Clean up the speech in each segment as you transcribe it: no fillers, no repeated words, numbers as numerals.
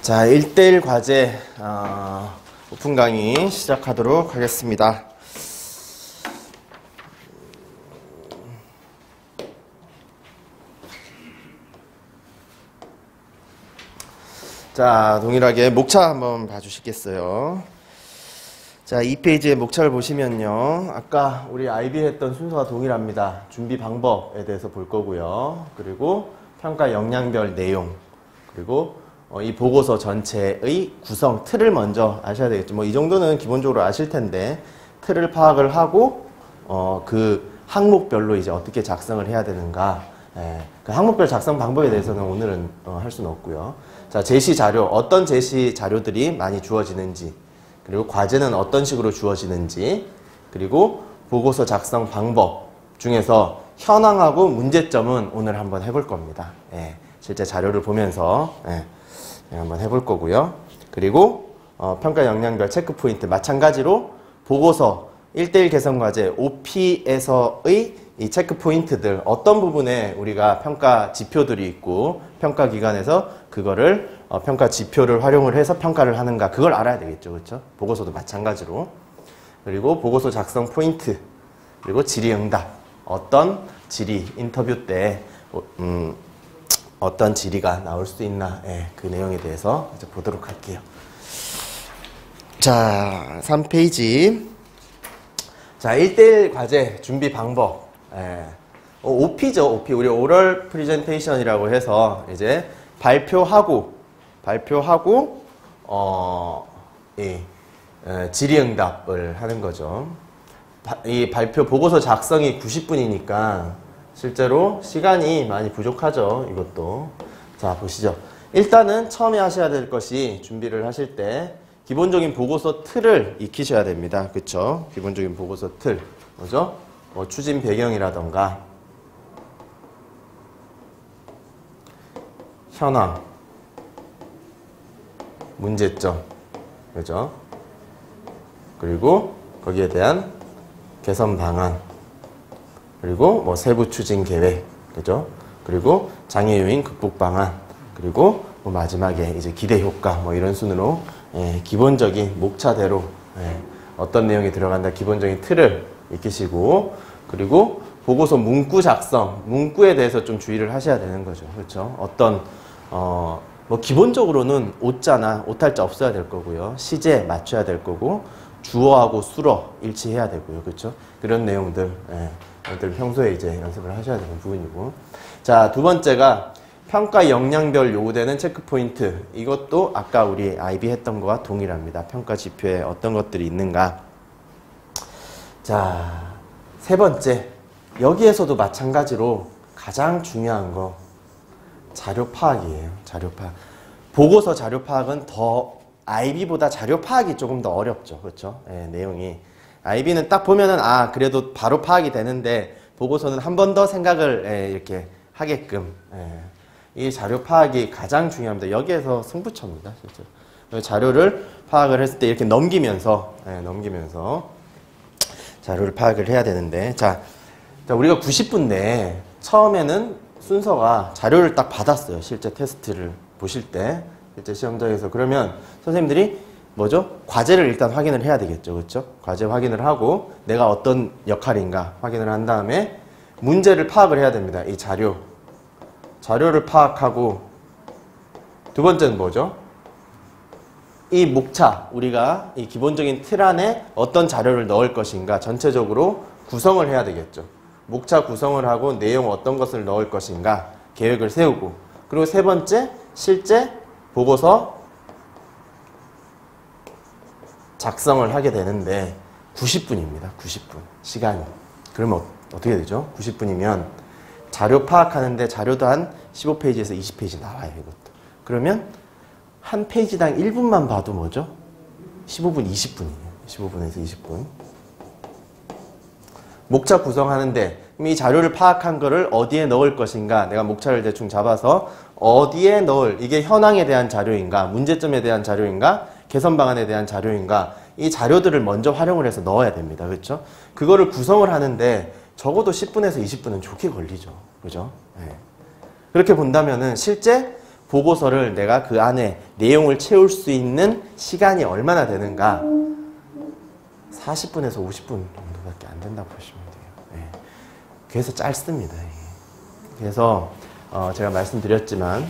자, 1대1 과제 오픈 강의 시작하도록 하겠습니다. 자, 동일하게 목차 한번 봐주시겠어요? 자, 2페이지의 목차를 보시면요. 아까 우리 IB 했던 순서와 동일합니다. 준비 방법에 대해서 볼 거고요. 그리고 평가 역량별 내용, 그리고 이 보고서 전체의 구성, 틀을 먼저 아셔야 되겠죠. 뭐 이 정도는 기본적으로 아실 텐데, 틀을 파악을 하고 그 항목별로 이제 어떻게 작성을 해야 되는가, 그 항목별 작성 방법에 대해서는 오늘은 할 수는 없고요. 자, 제시 자료, 어떤 제시 자료들이 많이 주어지는지, 그리고 과제는 어떤 식으로 주어지는지, 그리고 보고서 작성 방법 중에서 현황하고 문제점은 오늘 한번 해볼 겁니다. 실제 자료를 보면서 한번 해볼 거고요. 그리고 평가 역량별 체크 포인트, 마찬가지로 보고서 1대1 개선 과제 OP에서의 이 체크 포인트들, 어떤 부분에 우리가 평가 지표들이 있고 평가 기관에서 그거를 평가 지표를 활용을 해서 평가를 하는가, 그걸 알아야 되겠죠. 그렇죠? 보고서도 마찬가지로. 그리고 보고서 작성 포인트, 그리고 질의응답, 어떤 질의, 인터뷰 때 어떤 질의가 나올 수 있나, 그 내용에 대해서 이제 보도록 할게요. 자, 3페이지. 자, 1대1 과제 준비 방법. OP죠, OP. 우리 오럴 프리젠테이션이라고 해서 이제 발표하고 질의응답을 하는 거죠. 이 발표 보고서 작성이 90분이니까 실제로 시간이 많이 부족하죠, 이것도. 자, 보시죠. 일단은 처음에 하셔야 될 것이, 준비를 하실 때 기본적인 보고서 틀을 익히셔야 됩니다. 그쵸? 기본적인 보고서 틀. 뭐죠? 추진 배경이라던가 현황, 문제점, 그죠? 그리고 거기에 대한 개선 방안, 그리고 뭐 세부 추진 계획, 그죠? 그리고 장애 요인 극복 방안, 그리고 뭐 마지막에 이제 기대 효과, 뭐 이런 순으로 기본적인 목차대로 어떤 내용이 들어간다, 기본적인 틀을 익히시고, 그리고 보고서 문구 작성, 문구에 대해서 좀 주의를 하셔야 되는 거죠. 그렇죠? 어떤 뭐 기본적으로는 오자나 오탈자 없어야 될 거고요. 시제 맞춰야 될 거고, 주어하고 수어 일치해야 되고요. 그렇죠? 그런 내용들, 이것들 평소에 이제 연습을 하셔야 되는 부분이고. 자, 두 번째가 평가 역량별 요구되는 체크 포인트. 이것도 아까 우리 IB 했던 거와 동일합니다. 평가 지표에 어떤 것들이 있는가. 자, 세 번째. 여기에서도 마찬가지로 가장 중요한 거, 자료 파악이에요. 자료 파악. 보고서 자료 파악은 더 IB보다 자료 파악이 조금 더 어렵죠. 그렇죠? 내용이. IB는 딱 보면은 그래도 바로 파악이 되는데, 보고서는 한 번 더 생각을 이렇게 하게끔, 이 자료 파악이 가장 중요합니다. 여기에서 승부처입니다. 실제로. 자료를 파악을 했을 때 이렇게 넘기면서 자료를 파악을 해야 되는데, 자, 우리가 90분 내에 처음에는 순서가 자료를 딱 받았어요. 실제 테스트를 보실 때, 실제 시험장에서. 그러면 선생님들이 뭐죠? 과제를 일단 확인을 해야 되겠죠. 그렇죠? 과제 확인을 하고 내가 어떤 역할인가 확인을 한 다음에 문제를 파악을 해야 됩니다. 이 자료를 파악하고, 두 번째는 뭐죠? 이 목차, 우리가 이 기본적인 틀 안에 어떤 자료를 넣을 것인가 전체적으로 구성을 해야 되겠죠. 목차 구성을 하고 내용 어떤 것을 넣을 것인가 계획을 세우고, 그리고 세 번째, 실제 보고서 작성을 하게 되는데 90분입니다. 90분. 시간이. 그러면 어떻게 되죠? 90분이면 자료 파악하는데 자료도 한 15페이지에서 20페이지 나와요. 이것도. 그러면 한 페이지당 1분만 봐도 뭐죠? 15분, 20분이에요. 15분에서 20분. 목차 구성하는데 이 자료를 파악한 거를 어디에 넣을 것인가, 내가 목차를 대충 잡아서 어디에 넣을, 이게 현황에 대한 자료인가, 문제점에 대한 자료인가, 개선 방안에 대한 자료인가, 이 자료들을 먼저 활용을 해서 넣어야 됩니다. 그렇죠? 그거를 구성을 하는데 적어도 10분에서 20분은 좋게 걸리죠. 그죠? 그렇게 본다면은 실제 보고서를 내가 그 안에 내용을 채울 수 있는 시간이 얼마나 되는가? 40분에서 50분 정도밖에 안 된다고 보시면 돼요. 네. 그래서 짧습니다. 그래서 제가 말씀드렸지만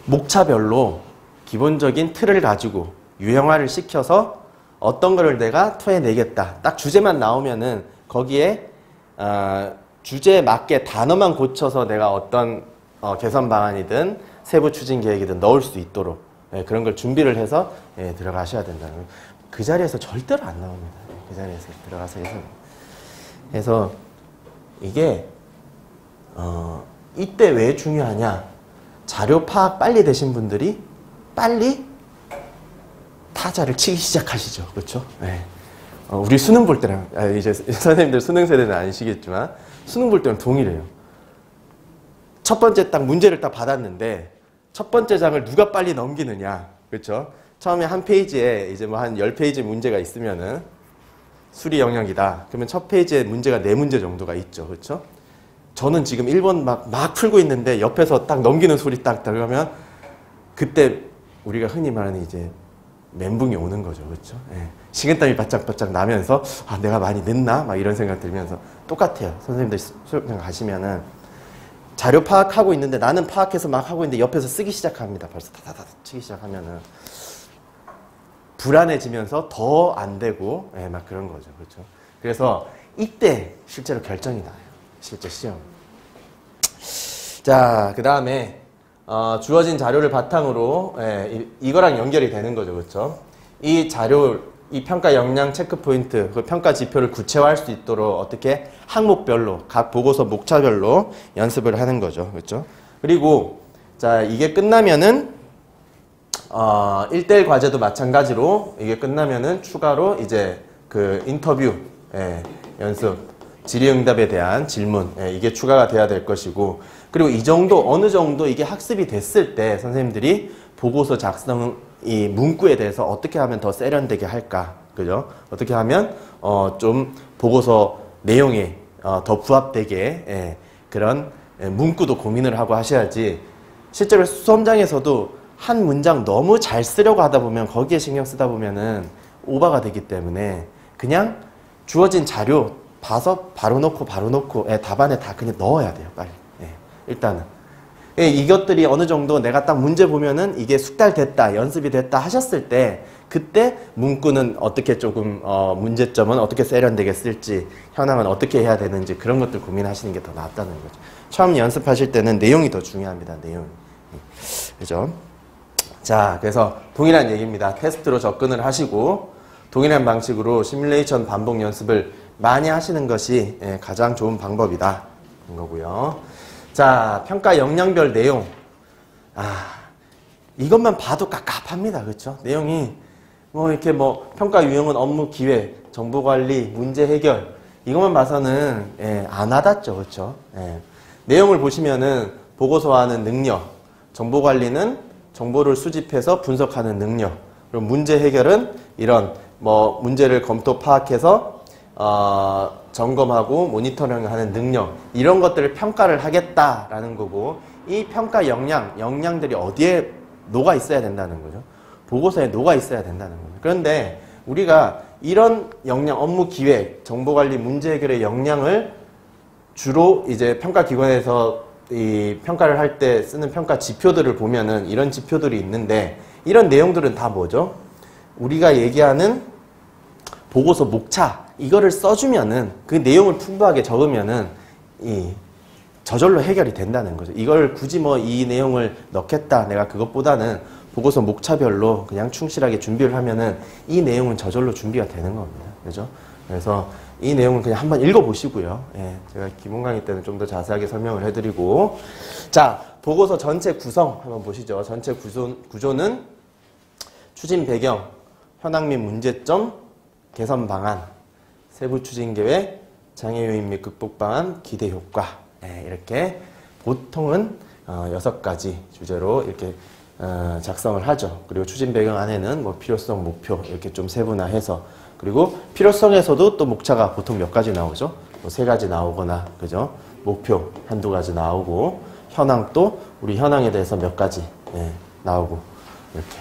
목차별로 기본적인 틀을 가지고 유형화를 시켜서 어떤 거를 내가 토해내겠다. 딱 주제만 나오면은 거기에 주제에 맞게 단어만 고쳐서 내가 어떤 개선 방안이든 세부 추진 계획이든 넣을 수 있도록 그런 걸 준비를 해서 들어가셔야 된다는 거예요. 그 자리에서 절대로 안 나옵니다. 그 자리에서 들어가서 해서. 그래서 이게 이때 왜 중요하냐? 자료 파악 빨리 되신 분들이 빨리 타자를 치기 시작하시죠. 그렇죠? 네. 우리 수능 볼 때랑 이제 선생님들 수능 세대는 아니시겠지만 수능 볼 때는 동일해요. 첫 번째 딱 문제를 딱 받았는데 첫 번째 장을 누가 빨리 넘기느냐. 그렇죠? 처음에 한 페이지에 이제 뭐 한 10페이지 문제가 있으면은 수리 영역이다. 그러면 첫 페이지에 문제가 4문제 정도가 있죠. 그렇죠? 저는 지금 1번 막 풀고 있는데 옆에서 딱 넘기는 소리 딱 들어가면 그때 우리가 흔히 말하는 이제 멘붕이 오는 거죠. 그렇죠? 예. 식은땀이 바짝바짝 나면서 아, 내가 많이 늦나? 막 이런 생각 들면서 똑같아요. 선생님들 수업장 가시면은 자료 파악하고 있는데 나는 파악해서 막 하고 있는데 옆에서 쓰기 시작합니다. 벌써 다다다 치기 시작하면은 불안해지면서 더 안 되고 예, 막 그런 거죠. 그렇죠? 그래서 이때 실제로 결정이 나요. 실제 시험. 자, 그 다음에 주어진 자료를 바탕으로 이거랑 연결이 되는 거죠. 그렇죠? 이 자료, 이 평가 역량 체크 포인트, 그 평가 지표를 구체화할 수 있도록 어떻게 항목별로, 각 보고서 목차별로 연습을 하는 거죠. 그렇죠? 그리고 자, 이게 끝나면은 1대1 과제도 마찬가지로 이게 끝나면은 추가로 이제 그 인터뷰 연습, 질의응답에 대한 질문 이게 추가가 돼야 될 것이고, 그리고 이 정도 어느 정도 이게 학습이 됐을 때 선생님들이 보고서 작성 이 문구에 대해서 어떻게 하면 더 세련되게 할까, 그죠? 어떻게 하면 좀 보고서 내용에 더 부합되게 그런 문구도 고민을 하고 하셔야지. 실제로 수험장에서도 한 문장 너무 잘 쓰려고 하다 보면 거기에 신경 쓰다 보면은 오버가 되기 때문에 그냥 주어진 자료 봐서 바로 놓고 답안에 다 그냥 넣어야 돼요. 빨리. 일단은 이것들이 어느 정도 내가 딱 문제 보면은 이게 숙달됐다, 연습이 됐다 하셨을 때 그때 문구는 어떻게 조금 문제점은 어떻게 세련되게 쓸지, 현황은 어떻게 해야 되는지 그런 것들 고민하시는 게 더 낫다는 거죠. 처음 연습하실 때는 내용이 더 중요합니다. 내용. 그죠? 자, 그래서 동일한 얘기입니다. 테스트로 접근을 하시고 동일한 방식으로 시뮬레이션 반복 연습을 많이 하시는 것이 가장 좋은 방법이다. 인 거고요. 자, 평가 역량별 내용. 이것만 봐도 깝깝합니다. 그렇죠? 내용이 뭐 이렇게 뭐 평가 유형은 업무 기획, 정보 관리, 문제 해결 이것만 봐서는 안 와닿죠. 그렇죠? 내용을 보시면은 보고서하는 능력, 정보 관리는 정보를 수집해서 분석하는 능력, 그리고 문제 해결은 이런 뭐 문제를 검토 파악해서 점검하고 모니터링하는 능력, 이런 것들을 평가를 하겠다라는 거고, 이 평가 역량들이 어디에 녹아 있어야 된다는 거죠. 보고서에 녹아 있어야 된다는 거죠. 그런데 우리가 이런 역량, 업무 기획, 정보 관리, 문제 해결의 역량을 주로 이제 평가 기관에서 이 평가를 할 때 쓰는 평가 지표들을 보면은 이런 지표들이 있는데, 이런 내용들은 다 뭐죠? 우리가 얘기하는 보고서 목차, 이거를 써주면은 그 내용을 풍부하게 적으면은 저절로 해결이 된다는 거죠. 이걸 굳이 뭐 이 내용을 넣겠다, 내가 그것보다는 보고서 목차별로 그냥 충실하게 준비를 하면은 이 내용은 저절로 준비가 되는 겁니다. 그죠? 그래서 이 내용은 그냥 한번 읽어보시고요. 제가 기본 강의 때는 좀 더 자세하게 설명을 해드리고, 자, 보고서 전체 구성 한번 보시죠. 전체 구조는 추진 배경, 현황 및 문제점, 개선 방안, 세부 추진 계획, 장애 요인 및 극복 방안, 기대 효과. 이렇게 보통은 6가지 주제로 이렇게 작성을 하죠. 그리고 추진 배경 안에는 뭐 필요성, 목표 이렇게 좀 세분화해서, 그리고 필요성에서도 또 목차가 보통 몇 가지 나오죠. 뭐 3가지 나오거나, 그죠? 목표 한두 가지 나오고, 현황도 우리 현황에 대해서 몇 가지 나오고 이렇게